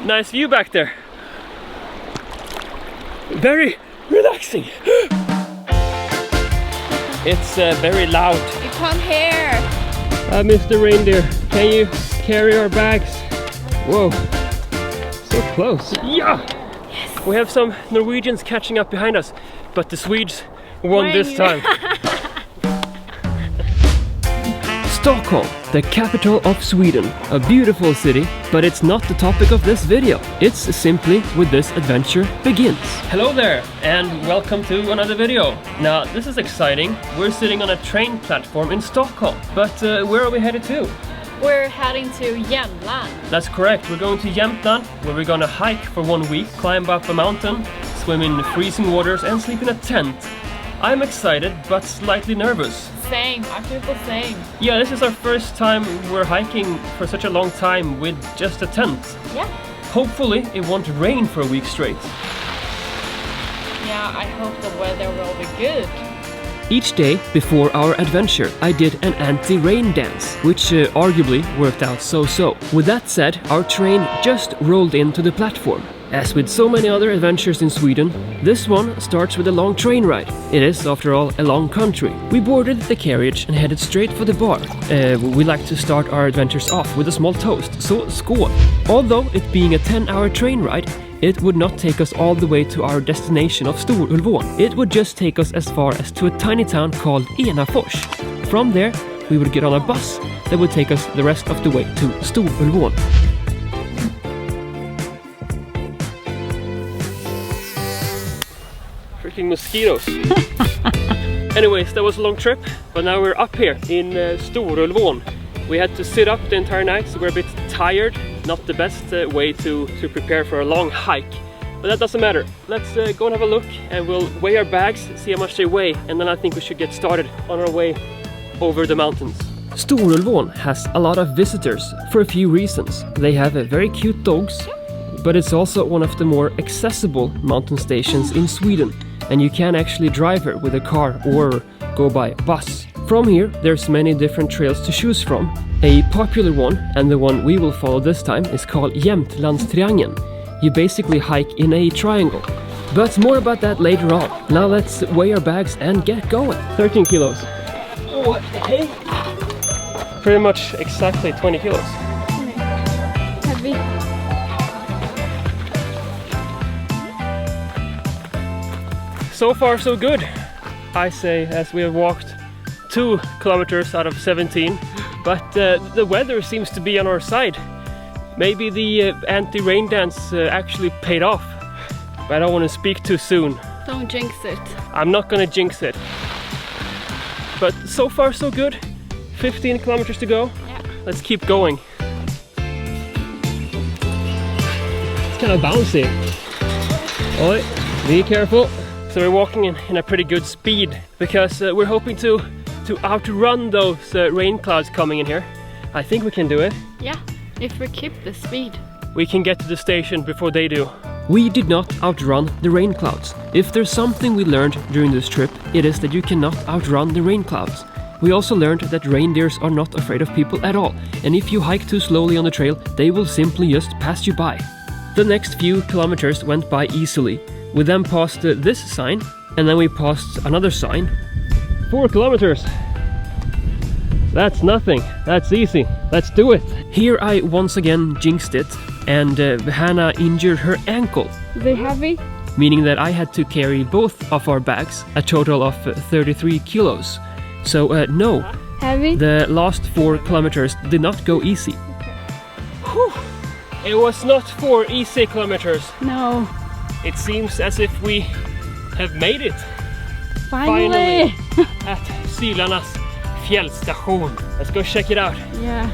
Nice view back there. Very relaxing. It's very loud. You can't hear. Mr. Reindeer, can you carry our bags? Whoa, so close. Yeah! Yes. We have some Norwegians catching up behind us, but the Swedes won this time. Stockholm, the capital of Sweden. A beautiful city, but it's not the topic of this video. It's simply where this adventure begins. Hello there, and welcome to another video. Now, this is exciting. We're sitting on a train platform in Stockholm, but where are we headed to? We're heading to Jämtland. That's correct. We're going to Jämtland, where we're gonna hike for 1 week, climb up a mountain, swim in freezing waters, and sleep in a tent. I'm excited, but slightly nervous. Same, I feel the same. Yeah, this is our first time we're hiking for such a long time with just a tent. Yeah. Hopefully it won't rain for a week straight. Yeah, I hope the weather will be good. Each day before our adventure, I did an anti-rain dance, which arguably worked out so-so. With that said, our train just rolled into the platform. As with so many other adventures in Sweden, this one starts with a long train ride. It is, after all, a long country. We boarded the carriage and headed straight for the bar. We like to start our adventures off with a small toast, so skål! Although it being a 10-hour train ride, it would not take us all the way to our destination of Storulvån. It would just take us as far as to a tiny town called Enafors. From there, we would get on a bus that would take us the rest of the way to Storulvån. Freaking mosquitoes. Anyways, that was a long trip, but now we're up here in Storulvån. We had to sit up the entire night, so we're a bit tired. Not the best way to prepare for a long hike, but that doesn't matter. Let's go and have a look, and we'll weigh our bags, see how much they weigh, and then I think we should get started on our way over the mountains. Storulvån has a lot of visitors for a few reasons. They have very cute dogs, but it's also one of the more accessible mountain stations in Sweden, and you can actually drive here with a car or go by bus. From here, there's many different trails to choose from. A popular one, and the one we will follow this time, is called Jämtlandstriangeln. You basically hike in a triangle. But more about that later on. Now let's weigh our bags and get going. 13 kilos. Oh, hey! Pretty much exactly 20 kilos. Heavy. So far so good, I say, as we have walked 2 kilometers out of 17, but the weather seems to be on our side. Maybe the anti-rain dance actually paid off, but I don't want to speak too soon. Don't jinx it. I'm not gonna jinx it. But so far so good. 15 kilometers to go. Yeah. Let's keep going. It's kind of bouncy. Oi, be careful. So we're walking in a pretty good speed because we're hoping to outrun those rain clouds coming in here. I think we can do it. Yeah, if we keep the speed. We can get to the station before they do. We did not outrun the rain clouds. If there's something we learned during this trip, it is that you cannot outrun the rain clouds. We also learned that reindeers are not afraid of people at all, and if you hike too slowly on the trail, they will simply just pass you by. The next few kilometers went by easily. We then passed this sign, and then we passed another sign. 4 kilometers. That's nothing. That's easy. Let's do it. Here I once again jinxed it, and Hannah injured her ankle. Is it heavy? Meaning that I had to carry both of our bags, a total of 33 kilos. So no, Heavy? the last 4 kilometers did not go easy. Whew. It was not 4 easy kilometers. No. It seems as if we have made it. Finally. At Sylarnas fjällstation. Let's go check it out. Yeah.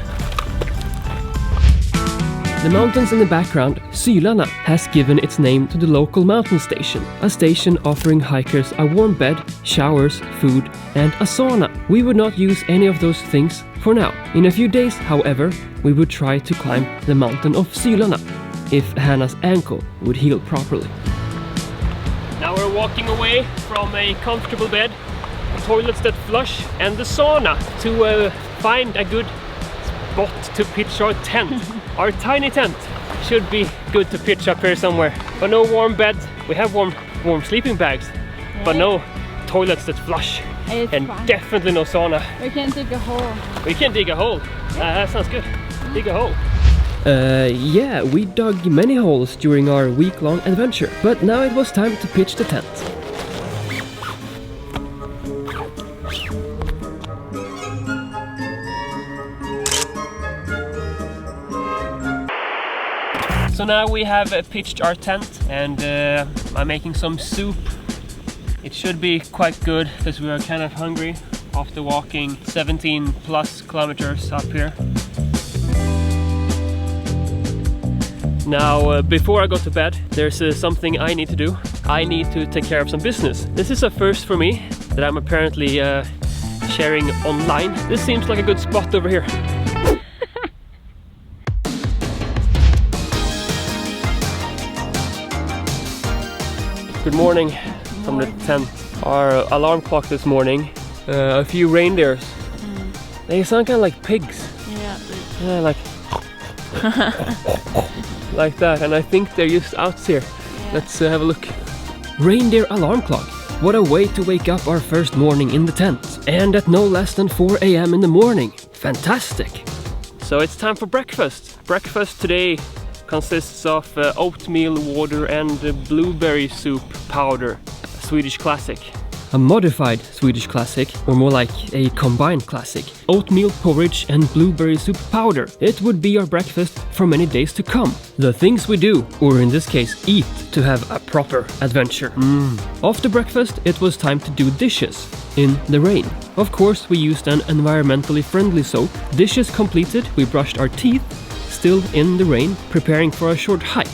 The mountains in the background, Sylarna, has given its name to the local mountain station, a station offering hikers a warm bed, showers, food, and a sauna. We would not use any of those things for now. In a few days, however, we would try to climb the mountain of Sylarna, if Hannah's ankle would heal properly. Now we're walking away from a comfortable bed, toilets that flush, and the sauna to find a good spot to pitch our tent, our tiny tent. should be good to pitch up here somewhere. But no warm bed. We have warm sleeping bags, but no toilets that flush. And fun. Definitely no sauna. We can dig a hole. We can dig a hole. That sounds good. Dig a hole. Yeah, we dug many holes during our week-long adventure, but now it was time to pitch the tent. So now we have pitched our tent, and I'm making some soup. It should be quite good because we are kind of hungry after walking 17 plus kilometers up here. Now, before I go to bed, there's something I need to do. I need to take care of some business. This is a first for me that I'm apparently sharing online. This seems like a good spot over here. Good morning from the tent. Our alarm clock this morning, a few reindeers. They sound kind of like pigs. Yeah, like like that, and I think they're just out here. Yeah. Let's have a look. Reindeer alarm clock. What a way to wake up our first morning in the tent, and at no less than 4 a.m. in the morning. Fantastic. So it's time for breakfast. Breakfast today consists of oatmeal, water and blueberry soup powder, a Swedish classic. A modified Swedish classic, or more like a combined classic. Oatmeal porridge and blueberry soup powder. It would be our breakfast for many days to come. The things we do, or in this case eat, to have a proper adventure. After breakfast it was time to do dishes in the rain. Of course we used an environmentally friendly soap. Dishes completed, we brushed our teeth, still in the rain, preparing for a short hike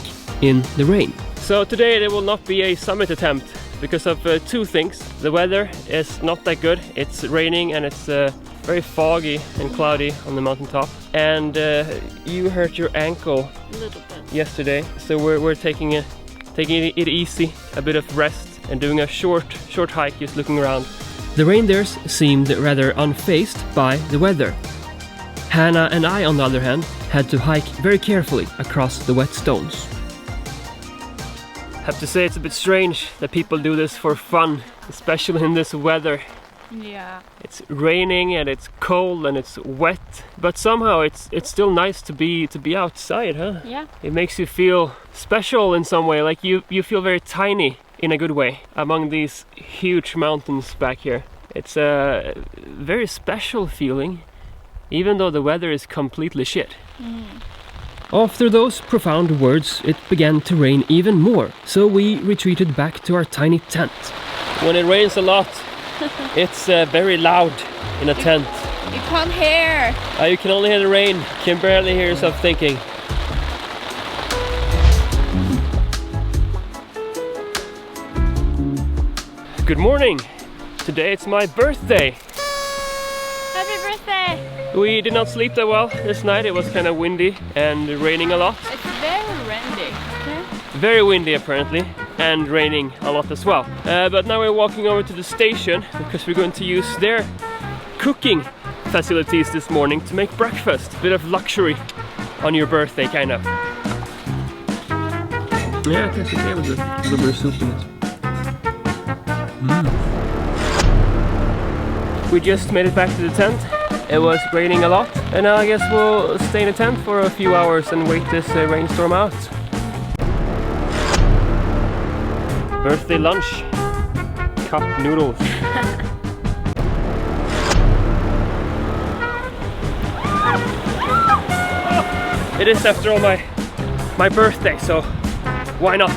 in the rain. So today there will not be a summit attempt because of two things. The weather is not that good. It's raining and it's very foggy and cloudy on the mountaintop. And you hurt your ankle a little bit yesterday, so we're taking it easy, a bit of rest, and doing a short hike, just looking around. The reindeers seemed rather unfazed by the weather. Hannah and I, on the other hand, had to hike very carefully across the wet stones. Have to say it's a bit strange that people do this for fun, especially in this weather. Yeah. It's raining and it's cold and it's wet, but somehow it's still nice to be outside, huh? Yeah. It makes you feel special in some way, like you feel very tiny in a good way among these huge mountains back here. It's a very special feeling, even though the weather is completely shit. After those profound words, it began to rain even more, so we retreated back to our tiny tent. When it rains a lot, it's very loud in a tent. You can't hear. You can only hear the rain. You can barely hear yourself thinking. Good morning. Today it's my birthday. Happy birthday. We did not sleep that well this night. It was kind of windy and raining a lot. It's very windy. Okay? Very windy apparently, and raining a lot as well. But now we're walking over to the station because we're going to use their cooking facilities this morning to make breakfast. A bit of luxury on your birthday, kind of. Yeah, it tastes okay with a little bit of soup in it. We just made it back to the tent. It was raining a lot, and now I guess we'll stay in the tent for a few hours and wait this rainstorm out. Birthday lunch. Cup noodles. It is, after all, my birthday, so why not?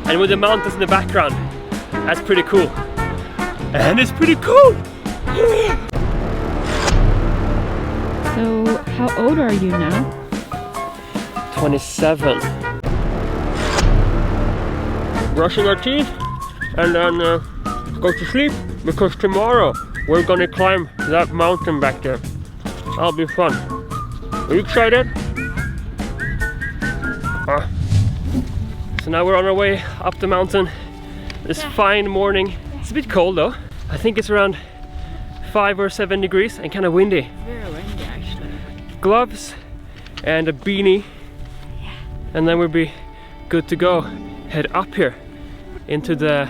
And with the mountains in the background, that's pretty cool. And it's pretty cool! So, how old are you now? 27. Brushing our teeth and then go to sleep, because tomorrow we're gonna climb that mountain back there. That'll be fun. Are you excited? So now we're on our way up the mountain this fine morning. It's a bit cold though. I think it's around 5 or 7 degrees and kind of windy. Very windy actually. Gloves and a beanie and then we'll be good to go. Head up here into the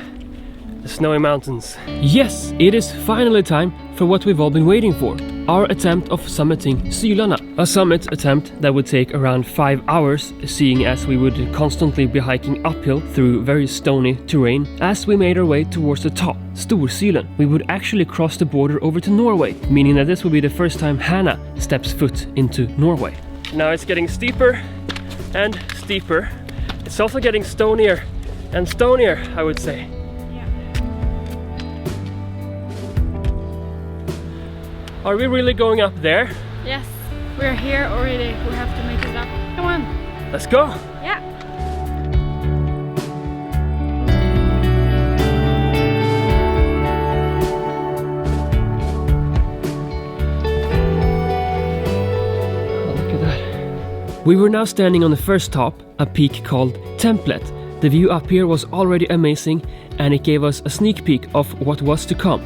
snowy mountains. Yes, it is finally time for what we've all been waiting for. Our attempt of summiting Sylarna. A summit attempt that would take around 5 hours, seeing as we would constantly be hiking uphill through very stony terrain. As we made our way towards the top, Storsylen, we would actually cross the border over to Norway, meaning that this will be the first time Hannah steps foot into Norway. Now it's getting steeper and steeper. It's also getting stonier and stonier, I would say. Are we really going up there? Yes, we're here already. We have to make it up. Come on. Let's go. Yeah. Oh, look at that. We were now standing on the first top, a peak called Templet. The view up here was already amazing, and it gave us a sneak peek of what was to come.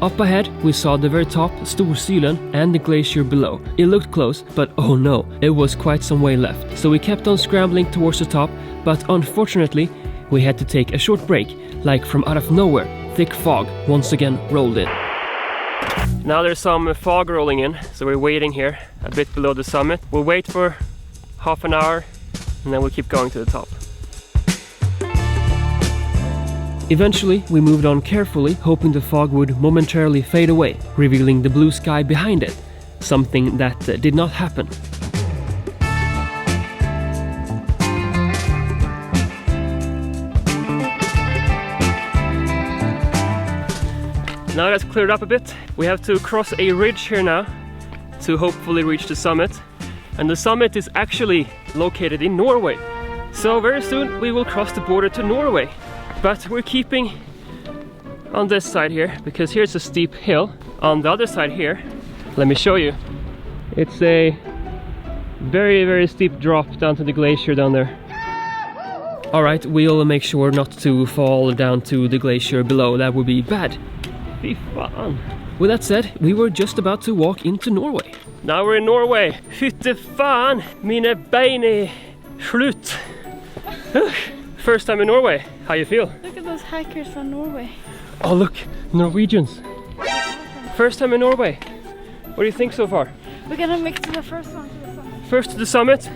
Up ahead, we saw the very top, Storsylen, and the glacier below. It looked close, but oh no, it was quite some way left. So we kept on scrambling towards the top, but unfortunately, we had to take a short break, like from out of nowhere. Thick fog once again rolled in. Now there's some fog rolling in, so we're waiting here, a bit below the summit. We'll wait for half an hour, and then we'll keep going to the top. Eventually, we moved on carefully, hoping the fog would momentarily fade away, revealing the blue sky behind it, something that did not happen. Now that's cleared up a bit. We have to cross a ridge here now to hopefully reach the summit. And the summit is actually located in Norway. So very soon we will cross the border to Norway. But we're keeping on this side here, because here's a steep hill. On the other side here, let me show you. It's a very, very steep drop down to the glacier down there. Alright, we'll make sure not to fall down to the glacier below. That would be bad. Fy fan. With that said, we were just about to walk into Norway. Now we're in Norway. Fytte fan, mine bein är slut. First time in Norway. How you feel? Look at those hikers from Norway. Oh look, Norwegians. First time in Norway. What do you think so far? We're gonna make it to the first one, to the summit. First to the summit.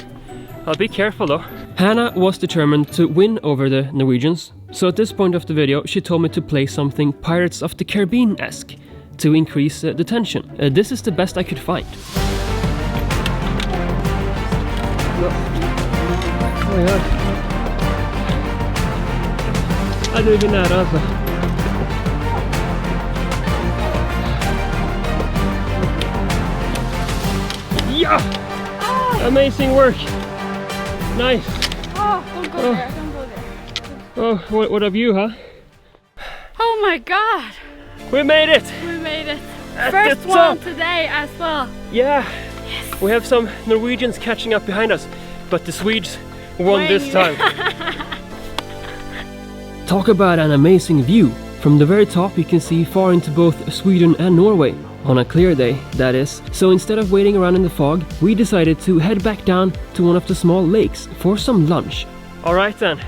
I'll be careful though. Hannah was determined to win over the Norwegians. So at this point of the video, she told me to play something Pirates of the Caribbean-esque to increase the tension. This is the best I could find. Oh my god. Ja, nu är vi nära alltså. Ja! Amazing work! Nice! Oh, don't go there, don't go there. Oh, what of you, huh? Oh my god! We made it! We made it! At First the one top. today as well. Yeah! Yes. We have some Norwegians catching up behind us, but the Swedes won this time. Talk about an amazing view. From the very top you can see far into both Sweden and Norway. On a clear day, that is. So instead of waiting around in the fog, we decided to head back down to one of the small lakes for some lunch. Alright then,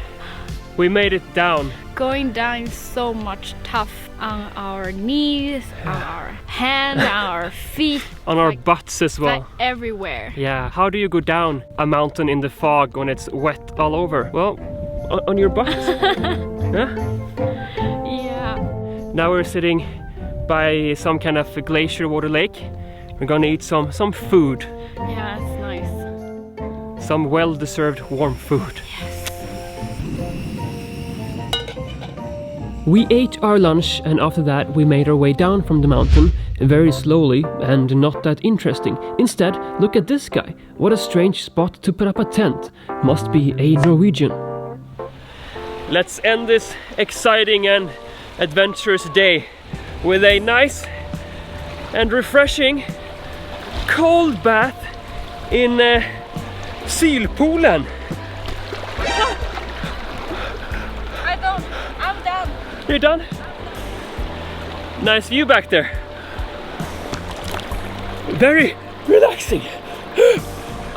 we made it down. Going down is so much tough on our knees, on our hands, on our feet. On our butts as well. Like everywhere. Yeah, how do you go down a mountain in the fog when it's wet all over? Well, on your butt. Huh? Yeah. Now we're sitting by some kind of glacier water lake. We're gonna eat some food. Yeah, it's nice. Some well-deserved warm food. Yes. We ate our lunch, and after that we made our way down from the mountain very slowly and not that interesting. Instead, look at this guy. What a strange spot to put up a tent. Must be a Norwegian. Let's end this exciting and adventurous day with a nice and refreshing cold bath in Sylpoolen. I'm done. You're done? Nice view back there. Very relaxing.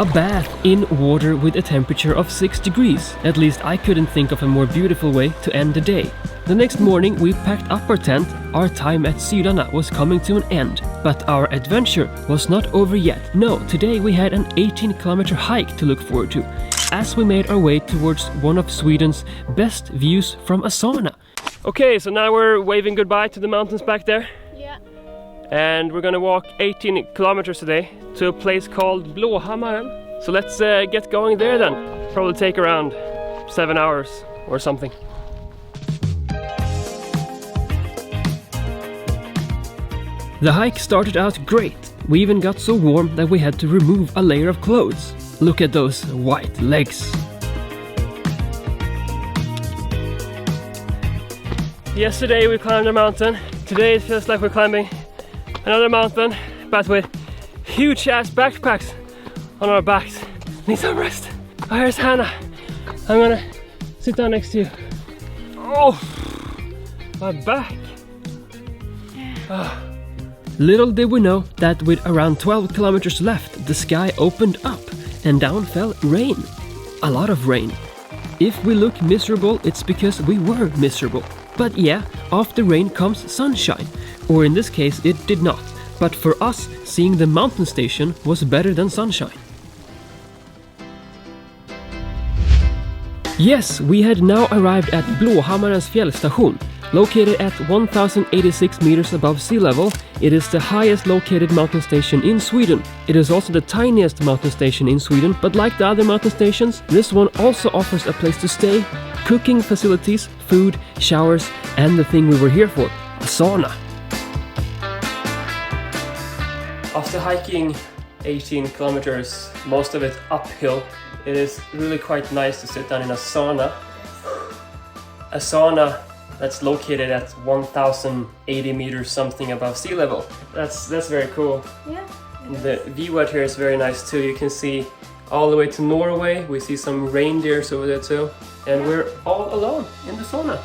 A bath in water with a temperature of 6 degrees. At least I couldn't think of a more beautiful way to end the day. The next morning we packed up our tent. Our time at Sylarna was coming to an end. But our adventure was not over yet. No, today we had an 18-kilometer hike to look forward to, as we made our way towards one of Sweden's best views from a sauna. Okay, so now we're waving goodbye to the mountains back there. Yeah. And we're gonna walk 18 kilometers today to a place called Blåhammaren. So let's get going there then. Probably take around 7 hours or something. The hike started out great. We even got so warm that we had to remove a layer of clothes. Look at those white legs. Yesterday we climbed a mountain. Today it feels like we're climbing another mountain, but with huge ass backpacks on our backs. Need some rest. Oh, here's Hannah. I'm gonna sit down next to you. Oh, my back. Oh. Little did we know that with around 12 kilometers left, the sky opened up and down fell rain. A lot of rain. If we look miserable, it's because we were miserable. But yeah, after rain comes sunshine. Or in this case, it did not. But for us, seeing the mountain station was better than sunshine. Yes, we had now arrived at Blåhammarens fjällstation. Located at 1086 meters above sea level, it is the highest located mountain station in Sweden. It is also the tiniest mountain station in Sweden, but like the other mountain stations, this one also offers a place to stay, cooking facilities, food, showers, and the thing we were here for, a sauna. After hiking 18 kilometers, most of it uphill, it is really quite nice to sit down in a sauna. A sauna that's located at 1080 meters something above sea level. That's very cool. Yeah. And the view out here is very nice too. You can see all the way to Norway. We see some reindeers over there too. And we're all alone in the sauna.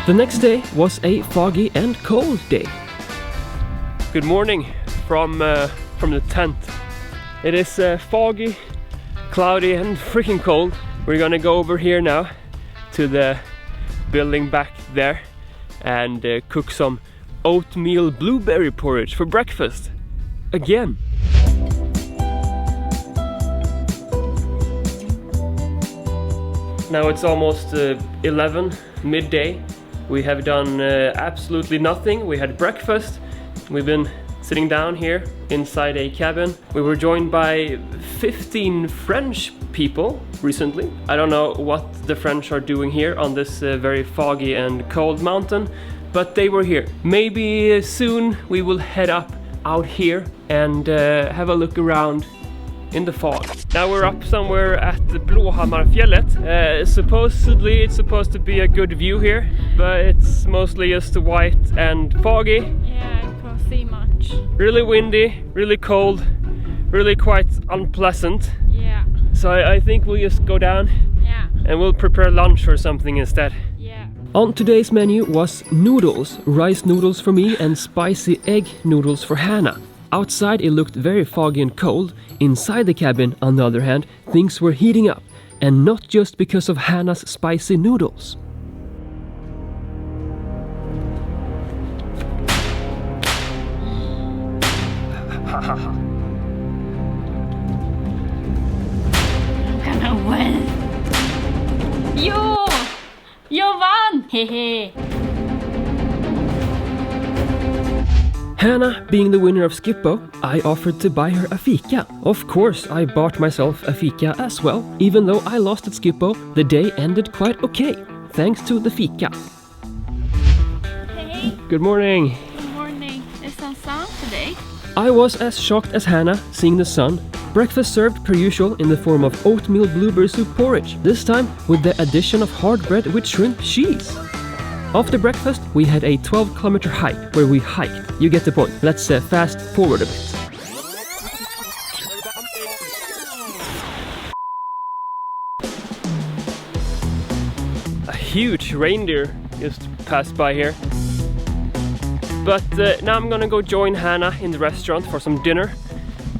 The next day was a foggy and cold day. Good morning from the tent. It is foggy, cloudy and freaking cold. We're gonna go over here now to the building back there and cook some oatmeal blueberry porridge for breakfast. Again. Now it's almost 11, midday. We have done absolutely nothing. We had breakfast. We've been sitting down here inside a cabin. We were joined by 15 French people recently. I don't know what the French are doing here on this very foggy and cold mountain, but they were here. Maybe soon we will head up out here and have a look around in the fog. Now we're up somewhere at the Blåhammarfjället. Supposedly it's supposed to be a good view here, but it's mostly just white and foggy. Yeah, I can't see much. Really windy, really cold, really quite unpleasant. Yeah. So I think we'll just go down. Yeah. And we'll prepare lunch or something instead. Yeah. On today's menu was noodles, rice noodles for me and spicy egg noodles for Hannah. Outside it looked very foggy and cold. Inside the cabin, on the other hand, things were heating up. And not just because of Hannah's spicy noodles. I'm gonna win! Jo! Jag vann! Hehe! Hannah, being the winner of Skippo, I offered to buy her a fika. Of course, I bought myself a fika as well. Even though I lost at Skippo, the day ended quite okay, thanks to the fika. Hey! Good morning! Good morning. Is some sun today? I was as shocked as Hannah seeing the sun. Breakfast served per usual in the form of oatmeal blueberry soup porridge, this time with the addition of hard bread with shrimp cheese. After breakfast, we had a 12-kilometer hike where we hiked. You get the point. Let's fast forward a bit. A huge reindeer just passed by here. But now I'm gonna go join Hannah in the restaurant for some dinner.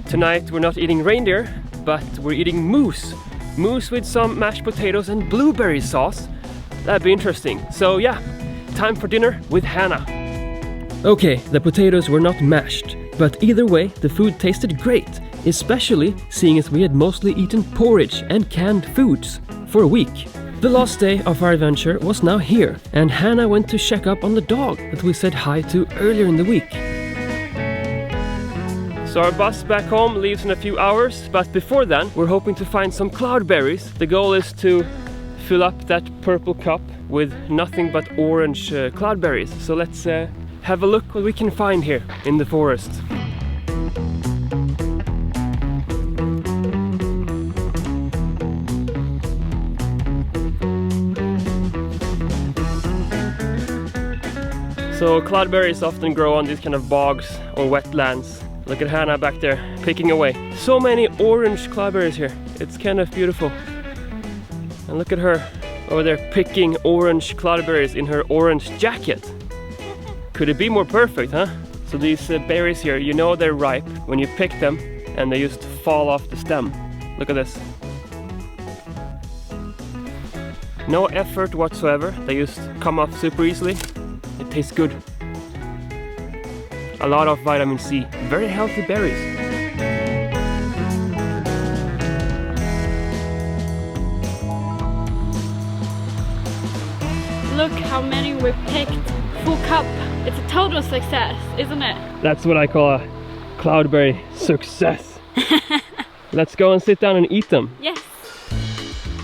Tonight we're not eating reindeer, but we're eating moose. Moose with some mashed potatoes and blueberry sauce. That'd be interesting. So yeah, time for dinner with Hannah. Okay, the potatoes were not mashed, but either way the food tasted great, especially seeing as we had mostly eaten porridge and canned foods for a week. The last day of our adventure was now here, and Hannah went to check up on the dog that we said hi to earlier in the week. So our bus back home leaves in a few hours, but before then we're hoping to find some cloudberries. The goal is to fill up that purple cup with nothing but orange cloudberries. So let's have a look what we can find here in the forest. So cloudberries often grow on these kind of bogs or wetlands. Look at Hannah back there picking away. So many orange cloudberries here. It's kind of beautiful. And look at her over there picking orange cloudberries in her orange jacket. Could it be more perfect, huh? So these berries here, you know they're ripe when you pick them and they just fall off the stem. Look at this. No effort whatsoever. They just come off super easily. It tastes good. A lot of vitamin C. Very healthy berries. Look how many we picked. Full cup. It's a total success, isn't it? That's what I call a cloudberry success. Let's go and sit down and eat them. Yes.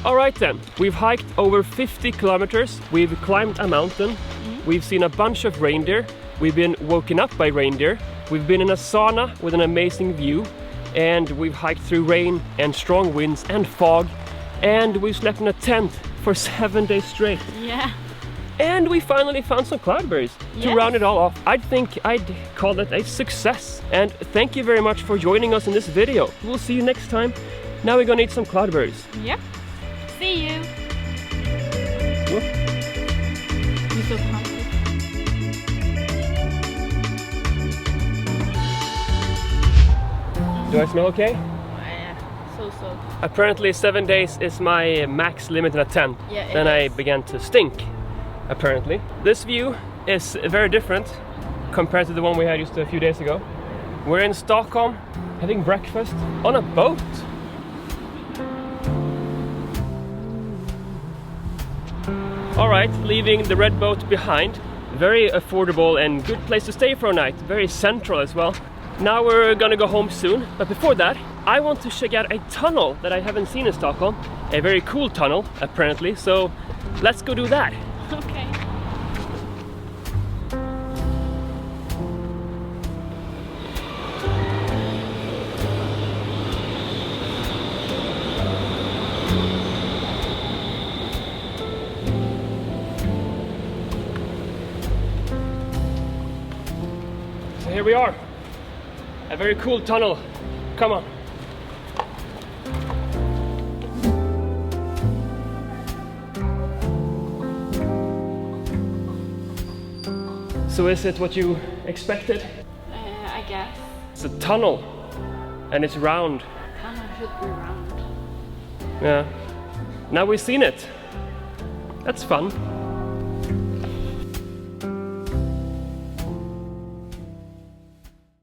Alright then, we've hiked over 50 kilometers, we've climbed a mountain, we've seen a bunch of reindeer, we've been woken up by reindeer, we've been in a sauna with an amazing view, and we've hiked through rain and strong winds and fog, and we've slept in a tent for 7 days straight. Yeah. And we finally found some cloudberries to round it all off. I think I'd call that a success. And thank you very much for joining us in this video. We'll see you next time. Now we're gonna eat some cloudberries. Yep. See you. Whoop. You're so hungry. Do I smell okay? Oh, yeah. So. Apparently 7 days is my max limit in a tent. Yeah, then I began to stink, apparently. This view is very different compared to the one we had just a few days ago. We're in Stockholm having breakfast on a boat. Alright, leaving the red boat behind. Very affordable and good place to stay for a night. Very central as well. Now we're gonna go home soon, but before that I want to check out a tunnel that I haven't seen in Stockholm. A very cool tunnel, apparently, so let's go do that. Okay. So here we are. A very cool tunnel. Come on. So is it what you expected? I guess. It's a tunnel and it's round. Tunnel should be round. Yeah. Now we've seen it. That's fun.